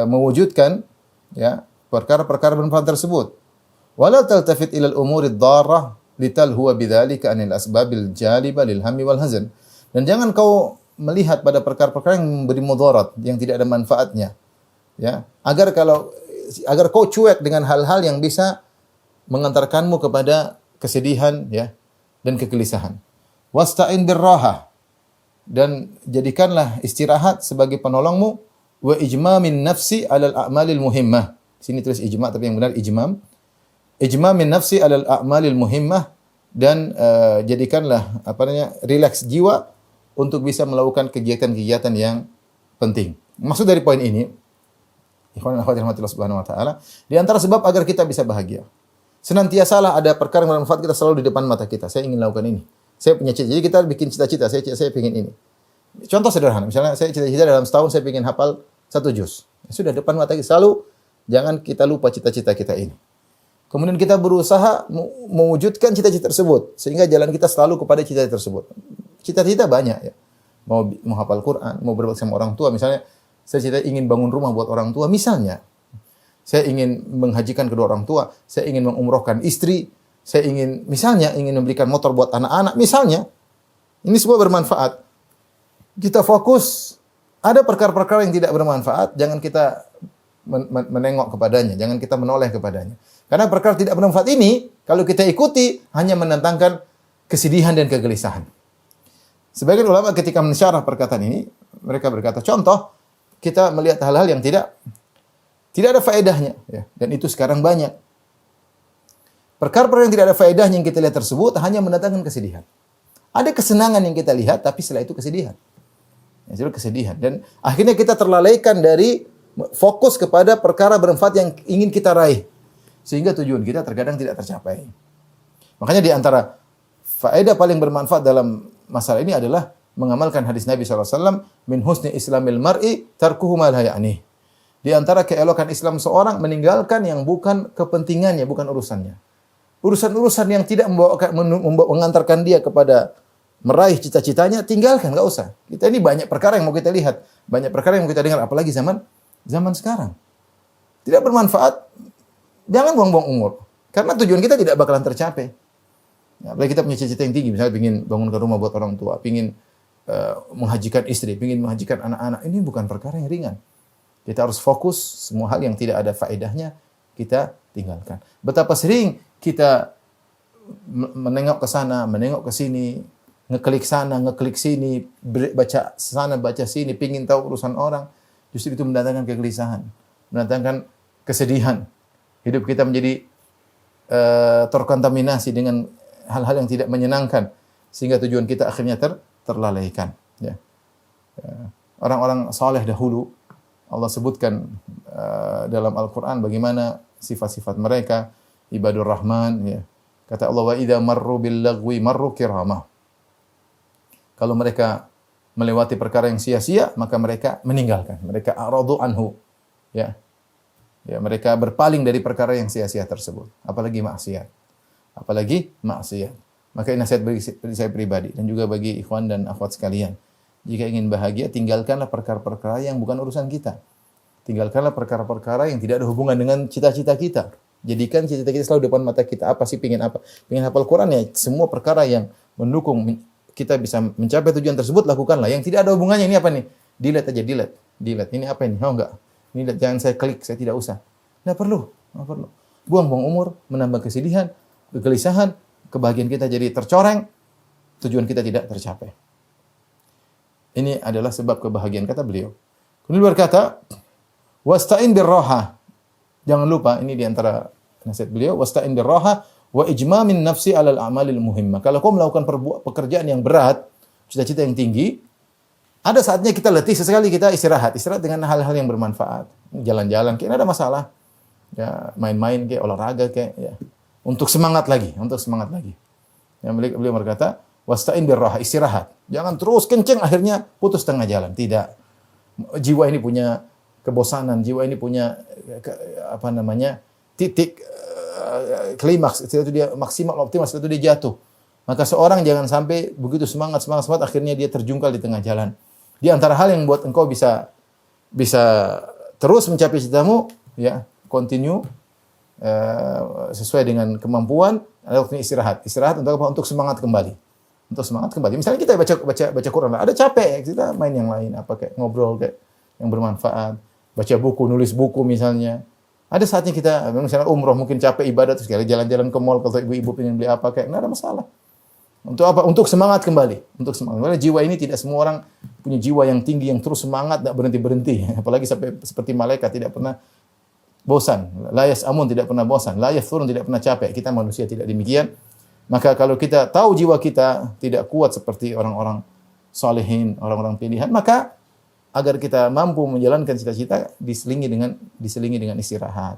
mewujudkan ya perkara-perkara bermanfaat tersebut. Wala taltafit ila al-umuri ad-darrah litalhuwa bidzalika anil asbabil jalibah lil hammi wal hazan. Dan jangan kau melihat pada perkara-perkara yang memberi mudarat, yang tidak ada manfaatnya. Ya, agar kau cuek dengan hal-hal yang bisa mengantarkanmu kepada kesedihan, ya, dan kegelisahan. Wasta'in birraha, dan jadikanlah istirahat sebagai penolongmu, wa ijmamin nafsi 'alal a'malil muhimmah. Sini tulis ijma' tapi yang benar ijmam. Ijmamin nafsi 'alal a'malil muhimmah, dan jadikanlah rileks jiwa untuk bisa melakukan kegiatan-kegiatan yang penting. Maksud dari poin ini, ikhwan dan akhwat rahmatillah subhanahu wa taala, di antara sebab agar kita bisa bahagia. Senantiasalah ada perkara yang bermanfaat kita selalu di depan mata kita. Saya ingin lakukan ini. Saya punya cita. Jadi kita bikin cita-cita. Saya ingin ini. Contoh sederhana. Misalnya saya cita-cita dalam setahun saya ingin hafal 1 juz. Sudah depan mata kita. Selalu jangan kita lupa cita-cita kita ini. Kemudian kita berusaha mewujudkan cita-cita tersebut. Sehingga jalan kita selalu kepada cita-cita tersebut. Cita-cita banyak ya. Mau hafal Quran, mau berbakti sama orang tua. Misalnya saya cita ingin bangun rumah buat orang tua. Misalnya. Saya ingin menghajikan kedua orang tua. Saya ingin mengumrohkan istri. Saya ingin membelikan motor buat anak-anak. Misalnya. Ini semua bermanfaat. Kita fokus. Ada perkara-perkara yang tidak bermanfaat. Jangan kita menengok kepadanya. Jangan kita menoleh kepadanya. Karena perkara tidak bermanfaat ini, kalau kita ikuti, hanya mendatangkan kesedihan dan kegelisahan. Sebagian ulama ketika mensyarah perkataan ini, mereka berkata, contoh, kita melihat hal-hal yang tidak ada faedahnya. Ya. Dan itu sekarang banyak. Perkara-perkara yang tidak ada faedahnya yang kita lihat tersebut, hanya mendatangkan kesedihan. Ada kesenangan yang kita lihat, tapi setelah itu kesedihan. Ya, itu kesedihan. Dan akhirnya kita terlalaikan dari fokus kepada perkara bermanfaat yang ingin kita raih. Sehingga tujuan kita terkadang tidak tercapai. Makanya di antara faedah paling bermanfaat dalam masalah ini adalah mengamalkan hadis Nabi SAW, min husni islamil mar'i tarkuhu ma la ya'nih. Di antara keelokan Islam seorang meninggalkan yang bukan kepentingannya, bukan urusannya. Urusan-urusan yang tidak mengantarkan dia kepada meraih cita-citanya, tinggalkan, enggak usah. Kita ini banyak perkara yang mau kita lihat, banyak perkara yang mau kita dengar, apalagi zaman sekarang. Tidak bermanfaat, jangan buang-buang umur. Karena tujuan kita tidak bakalan tercapai. Ya, apalagi kita punya cita-cita yang tinggi, misalnya ingin bangunkan rumah buat orang tua, ingin menghajikan istri, ingin menghajikan anak-anak. Ini bukan perkara yang ringan. Kita harus fokus, semua hal yang tidak ada faedahnya, kita tinggalkan. Betapa sering kita menengok ke sana, menengok ke sini, ngeklik sana, ngeklik sini, baca sana, baca sini, pingin tahu urusan orang. Justru itu mendatangkan kegelisahan, mendatangkan kesedihan. Hidup kita menjadi terkontaminasi dengan hal-hal yang tidak menyenangkan, sehingga tujuan kita akhirnya terlalaikan. Ya. Orang-orang saleh dahulu, Allah sebutkan dalam Al-Quran bagaimana sifat-sifat mereka, ibadur rahman. Ya. Kata Allah, wa idza marru bil lagwi marru kiramah. Kalau mereka melewati perkara yang sia-sia, maka mereka meninggalkan. Mereka a'radu anhu. Ya. Ya, mereka berpaling dari perkara yang sia-sia tersebut. Apalagi maksiat. Maka ini nasihat bagi saya pribadi dan juga bagi ikhwan dan akhwat sekalian. Jika ingin bahagia, tinggalkanlah perkara-perkara yang bukan urusan kita. Tinggalkanlah perkara-perkara yang tidak ada hubungan dengan cita-cita kita. Jadikan cita-cita kita selalu depan mata kita. Apa sih, pingin apa? Pingin hafal Quran ya, semua perkara yang mendukung kita bisa mencapai tujuan tersebut, lakukanlah. Yang tidak ada hubungannya, ini apa nih? Delete aja, delete. Ini apa ini? Oh enggak. Ini jangan saya klik, saya tidak usah. Enggak perlu. Buang-buang umur, menambah kesedihan, kegelisahan, kebahagiaan kita jadi tercoreng, tujuan kita tidak tercapai. Ini adalah sebab kebahagiaan, kata beliau. Kemudian berkata, wasta'in birraha. Jangan lupa, ini diantara nasihat beliau, wasta'in birraha wa ijmamin nafsi 'alal a'malil muhimmah. Kalau kau melakukan pekerjaan yang berat, cita-cita yang tinggi, ada saatnya kita letih, sesekali kita istirahat dengan hal-hal yang bermanfaat. Jalan-jalan, kayak ada masalah. Ya, main-main kayak olahraga kayak ya. Untuk semangat lagi. Yang beliau berkata, wasta'in birraha, istirahat. Jangan terus kenceng akhirnya putus tengah jalan. Tidak. Jiwa ini punya kebosanan, jiwa ini punya titik klimaks, setelah itu dia maksimal optimal, setelah itu dia jatuh. Maka seorang jangan sampai begitu semangat akhirnya dia terjungkal di tengah jalan. Di antara hal yang buat engkau bisa terus mencapai citamu, ya, continue sesuai dengan kemampuan, ada waktunya istirahat. Istirahat untuk apa? Untuk semangat kembali. Untuk semangat kembali. Misalnya kita baca Quran, ada capek, kita main yang lain, apa kayak ngobrol kayak yang bermanfaat, baca buku, nulis buku misalnya. Ada saatnya kita misalnya umroh mungkin capek ibadah terus sekali jalan-jalan ke mall kalau ibu-ibu pengen beli apa kayak nggak ada masalah. Untuk apa? Untuk semangat kembali. Untuk semangat. Karena jiwa ini tidak semua orang punya jiwa yang tinggi yang terus semangat tidak berhenti-berhenti. Apalagi sampai seperti malaikat tidak pernah bosan. La yas'amun tidak pernah bosan. La yafturun tidak pernah capek. Kita manusia tidak demikian. Maka kalau kita tahu jiwa kita tidak kuat seperti orang-orang salihin, orang-orang pilihan, maka agar kita mampu menjalankan cita-cita diselingi dengan istirahat,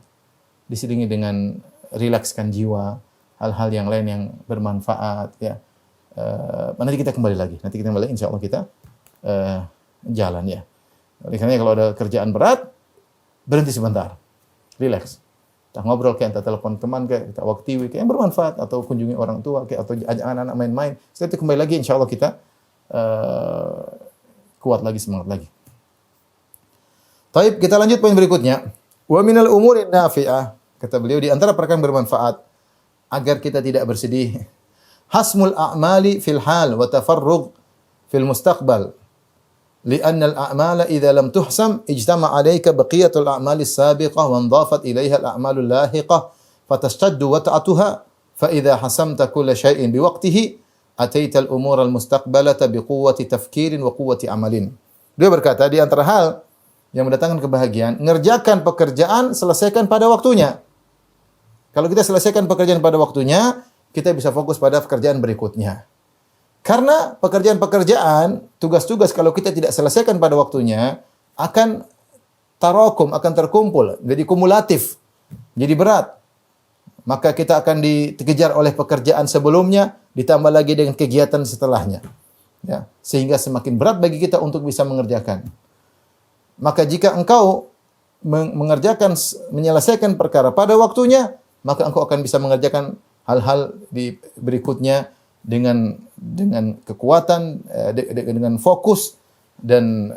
diselingi dengan rilekskan jiwa, hal-hal yang lain yang bermanfaat ya. Nanti kita kembali lagi. Nanti kita kembali insyaallah kita jalan ya. Oleh karena kalau ada kerjaan berat berhenti sebentar. Rileks. Kita ngobrol kayak entah telepon teman kayak kita walk TV kayak yang bermanfaat atau kunjungi orang tua kayak atau ajak anak-anak main-main. Setelah itu kembali lagi insyaallah kita kuat lagi, semangat lagi. Baik, kita lanjut poin berikutnya. Wa minal umuri nafi'ah. Kata beliau di antara perkara yang bermanfaat agar kita tidak bersedih. Hasmul a'mali fil hal wa tafarrugh fil mustaqbal. لأن الأعمال إذا لم تحسم اجتمع عليك بقية الأعمال السابقة وانضافت إليها الأعمال اللاحقة فتشتد وطأتها فإذا حسمت كل شيء بوقته أتيت الأمور المستقبلة بقوة تفكير وقوة عمل. Dia berkata di antara hal yang mendatangkan kebahagiaan, ngerjakan pekerjaan selesaikan pada waktunya. Kalau kita selesaikan pekerjaan pada waktunya, kita bisa fokus pada pekerjaan berikutnya. Karena pekerjaan-pekerjaan, tugas-tugas kalau kita tidak selesaikan pada waktunya, akan tarakum, akan terkumpul, jadi kumulatif, jadi berat. Maka kita akan dikejar oleh pekerjaan sebelumnya, ditambah lagi dengan kegiatan setelahnya. Ya, sehingga semakin berat bagi kita untuk bisa mengerjakan. Maka jika engkau menyelesaikan perkara pada waktunya, maka engkau akan bisa mengerjakan hal-hal di berikutnya dengan kekuatan, dengan fokus dan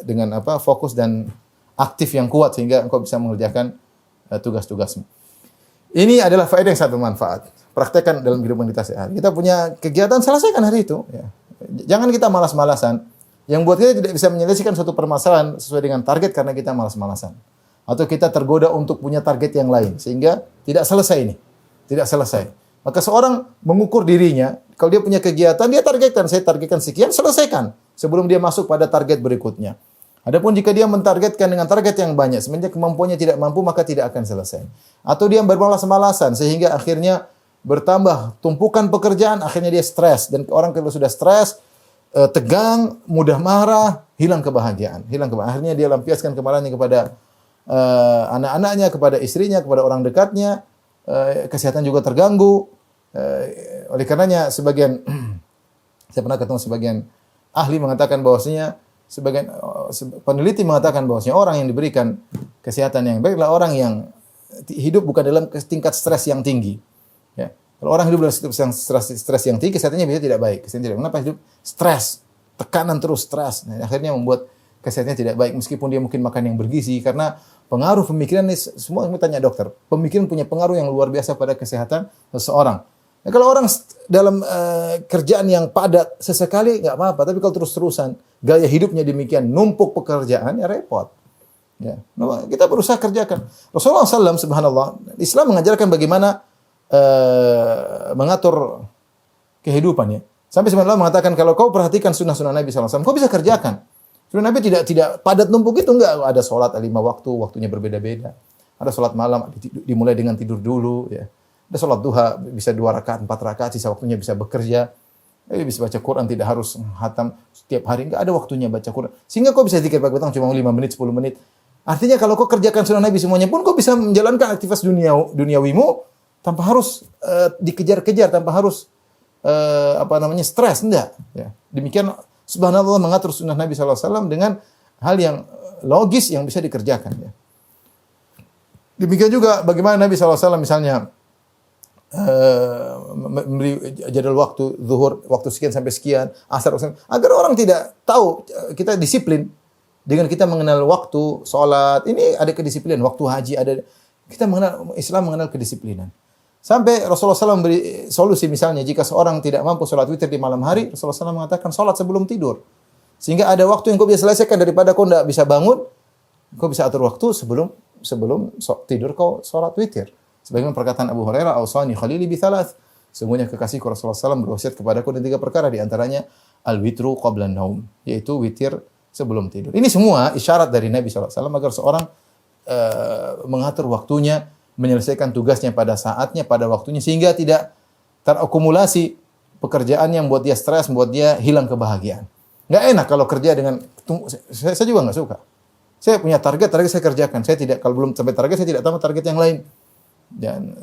dengan fokus dan aktif yang kuat sehingga engkau bisa mengerjakan tugas-tugasmu. Ini adalah faedah yang sangat bermanfaat. Praktekkan dalam kehidupan kita sehari-hari. Kita punya kegiatan, selesaikan hari itu. Ya. Jangan kita malas-malasan. Yang buat kita tidak bisa menyelesaikan suatu permasalahan sesuai dengan target karena kita malas-malasan. Atau kita tergoda untuk punya target yang lain sehingga tidak selesai ini. Tidak selesai. Maka seorang mengukur dirinya, kalau dia punya kegiatan, dia targetkan, saya targetkan sekian, selesaikan sebelum dia masuk pada target berikutnya. Adapun jika dia mentargetkan dengan target yang banyak, semenjak kemampuannya tidak mampu, maka tidak akan selesai. Atau dia bermalas-malasan sehingga akhirnya bertambah tumpukan pekerjaan, akhirnya dia stres. Dan orang kalau sudah stres, tegang, mudah marah, hilang kebahagiaan. Akhirnya dia lampiaskan kemarahannya kepada anak-anaknya, kepada istrinya, kepada orang dekatnya. Kesehatan juga terganggu. Oleh karenanya sebagian saya pernah ketemu sebagian ahli mengatakan bahwasanya sebagian peneliti mengatakan bahwasanya orang yang diberikan kesehatan yang baik adalah orang yang hidup bukan dalam tingkat stres yang tinggi. Ya. Kalau orang hidup dalam stres yang tinggi, kesehatannya bisa tidak baik. Kesehatannya tidak. Kenapa hidup stres, tekanan terus stres. Nah, akhirnya membuat kesehatannya tidak baik meskipun dia mungkin makan yang bergizi karena pengaruh pemikiran ini semua tanya dokter. Pemikiran punya pengaruh yang luar biasa pada kesehatan seseorang. Nah, kalau orang dalam kerjaan yang padat sesekali nggak apa-apa, tapi kalau terus-terusan gaya hidupnya demikian numpuk pekerjaan ya repot. Ya, kita berusaha kerjakan. Rasulullah SAW, subhanallah, Islam mengajarkan bagaimana mengatur kehidupan ya. Sampai sebenarnya mengatakan kalau kau perhatikan sunnah-sunnah Nabi SAW, kau bisa kerjakan. Sunnah Nabi tidak padat numpuk itu enggak. Ada sholat 5 waktu, waktunya berbeda-beda. Ada sholat malam, dimulai dengan tidur dulu. Ya. Ada sholat duha, bisa 2 rakaat, 4 rakaat, sisa waktunya bisa bekerja. Bisa baca Quran, tidak harus hatam setiap hari. Enggak ada waktunya baca Quran. Sehingga kau bisa zikir pagi petang cuma 5 menit, 10 menit. Artinya kalau kau kerjakan sunnah Nabi semuanya pun, kau bisa menjalankan aktivitas duniawimu tanpa harus dikejar-kejar, tanpa harus stres. Enggak. Ya. Demikian subhanallah mengatur sunnah Nabi SAW dengan hal yang logis yang bisa dikerjakan. Ya. Demikian juga bagaimana Nabi SAW misalnya memberi jadwal waktu zuhur, waktu sekian sampai sekian, asar, agar orang tidak tahu kita disiplin dengan kita mengenal waktu sholat. Ini ada kedisiplinan, waktu haji ada. Kita Islam mengenal kedisiplinan. Sampai Rasulullah SAW memberi solusi, misalnya jika seorang tidak mampu sholat witir di malam hari, Rasulullah SAW mengatakan sholat sebelum tidur. Sehingga ada waktu yang kau bisa selesaikan daripada kau tidak bisa bangun, kau bisa atur waktu sebelum tidur kau sholat witir. Sebagaimana perkataan Abu Hurairah, "Ausani khalili bi thalath." Sungguhnya kekasihku Rasulullah SAW berwasiat kepadaku dengan 3 perkara, di antaranya al-witru qabla naum, yaitu witir sebelum tidur. Ini semua isyarat dari Nabi SAW agar seorang mengatur waktunya, menyelesaikan tugasnya pada saatnya, pada waktunya, sehingga tidak terakumulasi pekerjaan yang membuat dia stres, membuat dia hilang kebahagiaan. Nggak enak kalau kerja dengan, saya juga nggak suka. Saya punya target saya kerjakan. Saya tidak, kalau belum sampai target, saya tidak tambah target yang lain. Dan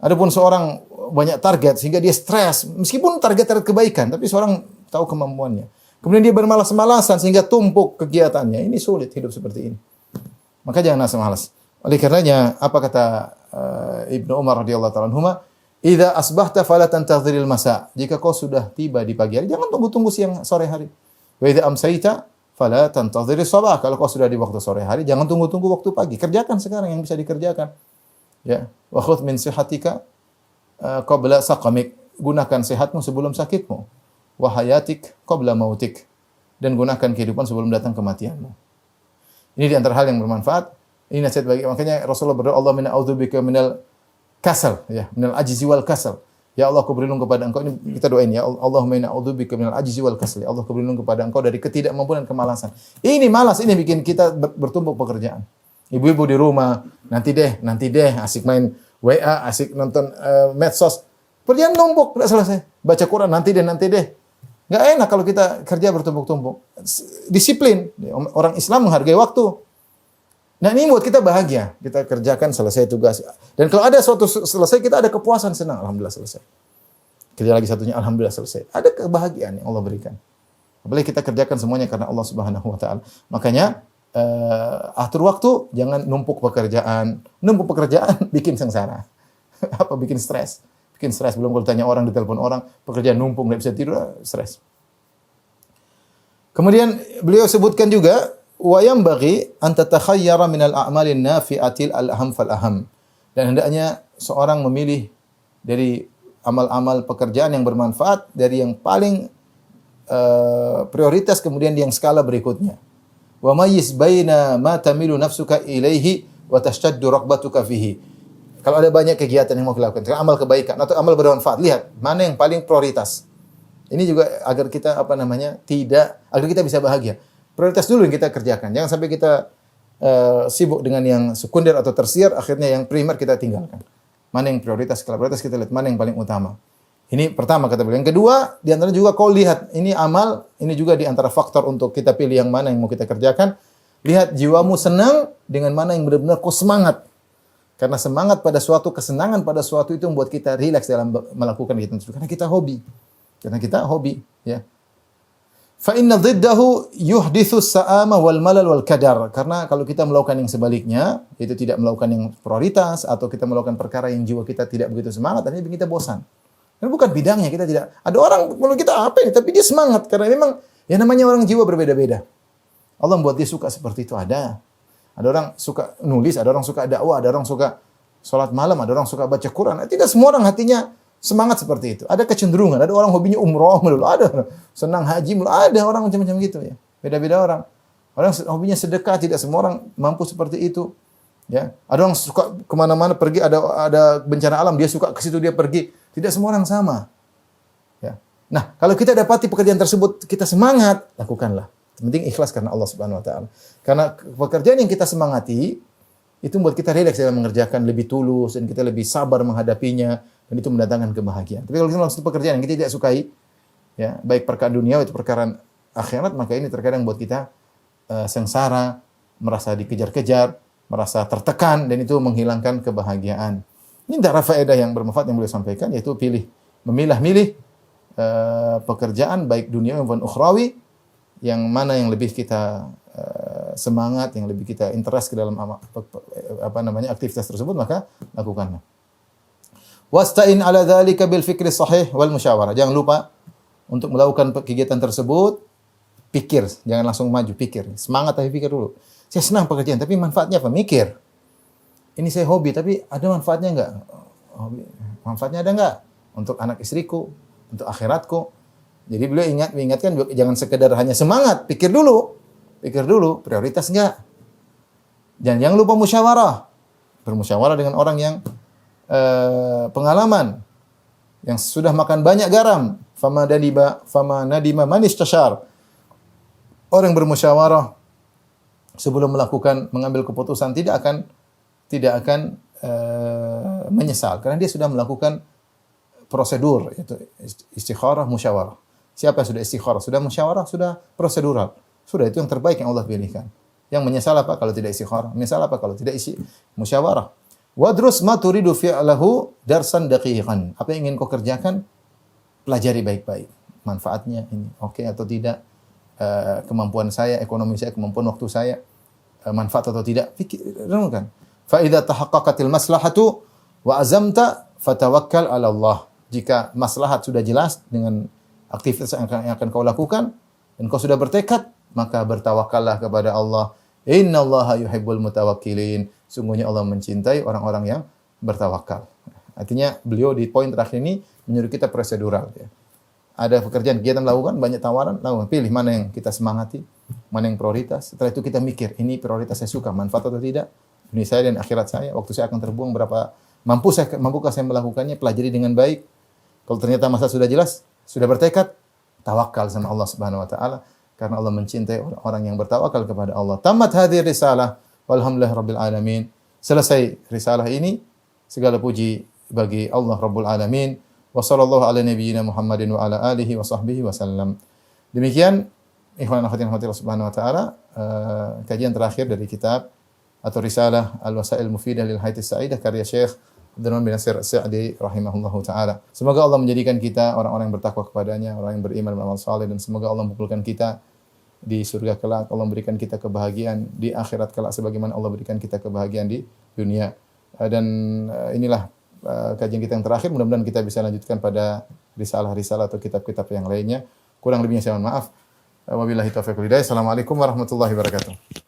adapun seorang banyak target sehingga dia stres, meskipun target kebaikan, tapi seorang tahu kemampuannya. Kemudian dia bermalas-malasan sehingga tumpuk kegiatannya. Ini sulit hidup seperti ini. Maka jangan malas. Oleh karenanya, apa kata Ibnu Umar radhiyallahu ta'ala anhuma, "Idza asbahta fala tantadhiril masa." Jika kau sudah tiba di pagi hari, jangan tunggu-tunggu sore hari. Wa idza amsayta fala tantadhiris sabah. Kalau kau sudah di waktu sore hari, jangan tunggu-tunggu waktu pagi. Kerjakan sekarang yang bisa dikerjakan. Ya, wa khudh min sihatika qabla saqamik. Gunakan sehatmu sebelum sakitmu. Wa hayatik qabla mautik. Dan gunakan kehidupan sebelum datang kematianmu. Ini di antara hal yang bermanfaat. Ini nasihat bagi, makanya Rasulullah berdoa, Allah minna a'udzubika minal kasal, ya, minal ajzi wal kasal. Ya Allah, aku berlindung kepada Engkau. Ini kita doain ya, Allahumma inna a'udzubika minal ajzi wal kasal. Ya Allah, aku berlindung kepada Engkau dari ketidakmampuan dan kemalasan. Ini malas, ini bikin kita bertumpuk pekerjaan. Ibu-ibu di rumah, nanti deh, asik main WA, asik nonton medsos. Kerjaan numpuk, tidak selesai. Baca Quran, nanti deh. Nggak enak kalau kita kerja bertumpuk-tumpuk. Disiplin. Orang Islam menghargai waktu. Nah, ini buat kita bahagia. Kita kerjakan, selesai tugas. Dan kalau ada suatu selesai, kita ada kepuasan, senang. Alhamdulillah selesai. Kerja lagi satunya, alhamdulillah selesai. Ada kebahagiaan yang Allah berikan. Apalagi kita kerjakan semuanya karena Allah Subhanahu wa taala. Makanya atur waktu, jangan numpuk pekerjaan. Numpuk pekerjaan bikin sengsara. Bikin stres. Belum kalau tanya orang, ditelepon orang, pekerjaan numpuk, enggak bisa tidur, stres. Kemudian beliau sebutkan juga, wa yanbaghi an tatakhayyara minal a'malin nafi'atil al-aham fal aham. Dan hendaknya seorang memilih dari amal-amal pekerjaan yang bermanfaat dari yang paling prioritas, kemudian yang skala berikutnya. Wa mayyiz baina ma tamilu nafsuka ilaihi wa tashtaddu raqbatuka fihi. Kalau ada banyak kegiatan yang mau dilakukan, amal kebaikan atau amal bermanfaat, lihat mana yang paling prioritas. Ini juga agar kita agar kita bisa bahagia. Prioritas dulu yang kita kerjakan. Jangan sampai kita sibuk dengan yang sekunder atau tersier, akhirnya yang primer kita tinggalkan. Mana yang prioritas? Kalau prioritas kita lihat mana yang paling utama. Ini pertama kata beliau. Yang kedua, di antara juga kau lihat, ini amal, ini juga di antara faktor untuk kita pilih yang mana yang mau kita kerjakan. Lihat jiwamu senang dengan mana yang benar-benar kau semangat. Karena semangat pada suatu, kesenangan pada suatu itu membuat kita rileks dalam melakukan kegiatan tersebut. Karena kita hobi. Ya. Fa inna dhiddahu yuhdithu sa'ama wal malal wal kadar. Karena kalau kita melakukan yang sebaliknya, itu tidak melakukan yang prioritas atau kita melakukan perkara yang jiwa kita tidak begitu semangat, dan ini bikin kita bosan. Ini bukan bidangnya, kita tidak. Ada orang menurut kita apa ini, tapi dia semangat karena memang ya namanya orang jiwa berbeda-beda. Allah membuat dia suka seperti itu, ada. Ada orang suka nulis, ada orang suka dakwah, ada orang suka salat malam, ada orang suka baca Quran. Tidak semua orang hatinya semangat seperti itu. Ada kecenderungan, ada orang hobinya umroh melulu, ada senang haji melulu, ada orang macam-macam gitu ya. Beda-beda orang. Orang hobinya sedekah, tidak semua orang mampu seperti itu. Ya, ada orang suka kemana-mana pergi, ada bencana alam, dia suka ke situ, dia pergi. Tidak semua orang sama. Ya. Nah, kalau kita dapati pekerjaan tersebut, kita semangat, lakukanlah. Yang penting ikhlas karena Allah Subhanahu wa taala. Karena pekerjaan yang kita semangati itu membuat kita rileks dalam mengerjakan, lebih tulus dan kita lebih sabar menghadapinya, dan itu mendatangkan kebahagiaan. Tapi kalau kita melakukan pekerjaan yang kita tidak sukai, ya, baik perkara dunia atau perkara akhirat, maka ini terkadang buat kita sengsara, merasa dikejar-kejar, merasa tertekan, dan itu menghilangkan kebahagiaan. Ini antara faedah yang bermanfaat yang beliau sampaikan, yaitu memilah-milih pekerjaan baik dunia maupun ukhrawi, yang mana yang lebih kita semangat, yang lebih kita interest ke dalam aktivitas tersebut, maka lakukanlah. Wasta'in ala dzalika bil fikri sahih wal musyawarah. Jangan lupa untuk melakukan kegiatan tersebut, pikir, jangan langsung maju, pikir. Semangat tapi pikir dulu. Saya senang pekerjaan, tapi manfaatnya apa? Mikir. ini saya hobi, tapi ada manfaatnya enggak? Hobi, manfaatnya ada enggak? Untuk anak istriku, untuk akhiratku. Jadi beliau mengingatkan jangan sekedar hanya semangat, pikir dulu, prioritas enggak? Dan jangan lupa musyawarah. Bermusyawarah dengan orang yang pengalaman, yang sudah makan banyak garam. Fama nadima man istashar. Orang bermusyawarah sebelum mengambil keputusan tidak akan menyesal karena dia sudah melakukan prosedur, yaitu istikharah, musyawarah. Siapa yang sudah istikharah, sudah musyawarah, sudah prosedural, sudah itu yang terbaik yang Allah pilihkan. Yang menyesal apa kalau tidak istikharah? Menyesal apa kalau tidak musyawarah? Wadrus ma turidu fi'lahu darsan daqiqan. Apa yang ingin kau kerjakan, pelajari baik-baik. Manfaatnya ini oke atau tidak? Kemampuan saya, ekonomi saya, kemampuan waktu saya, manfaat atau tidak? Renungkan. Fa idza tahaqqaqatil maslahatu wa azamta fatawakkal 'ala Allah. Jika maslahat sudah jelas dengan aktivitas yang akan kau lakukan dan kau sudah bertekad, maka bertawakallah kepada Allah. Innallaha yuhibbul mutawakkilin. Sungguhnya Allah mencintai orang-orang yang bertawakal. Artinya beliau di poin terakhir ini menyuruh kita prosedural ya. Ada pekerjaan kegiatan lakukan, banyak tawaran, lakukan, pilih mana yang kita semangati, mana yang prioritas. Setelah itu kita mikir, ini prioritas saya suka, manfaat atau tidak? Dunia saya dan akhirat saya, waktu saya akan terbuang berapa, mampukah saya melakukannya, pelajari dengan baik. Kalau ternyata masa sudah jelas, sudah bertekad, tawakal sama Allah Subhanahu wa taala karena Allah mencintai orang yang bertawakal kepada Allah. Tamat hadhihi risalah walhamdulillah rabbil alamin. Selesai risalah ini, segala puji bagi Allah Rabbul Alamin. Wa sallallahu ala nabiyyina Muhammadin wa ala alihi wa sahbihi wasallam. Demikian ikhwan dan akhwat Allah Subhanahu wa taala, kajian terakhir dari kitab atau risalah Al-Wasail Mufidah lil Hayatis Sa'idah karya Syekh Abdurrahman bin Nasir As-Sa'di rahimahullahu taala. Semoga Allah menjadikan kita orang-orang yang bertakwa kepadanya, orang yang beriman dan beramal saleh, dan semoga Allah mengumpulkan kita di surga kelak. Allah memberikan kita kebahagiaan di akhirat kelak sebagaimana Allah berikan kita kebahagiaan di dunia. Dan inilah kajian kita yang terakhir. Mudah-mudahan kita bisa lanjutkan pada risalah-risalah atau kitab-kitab yang lainnya. Kurang lebihnya saya mohon maaf. Wabillahi taufiq wal hidayah. Assalamualaikum warahmatullahi wabarakatuh.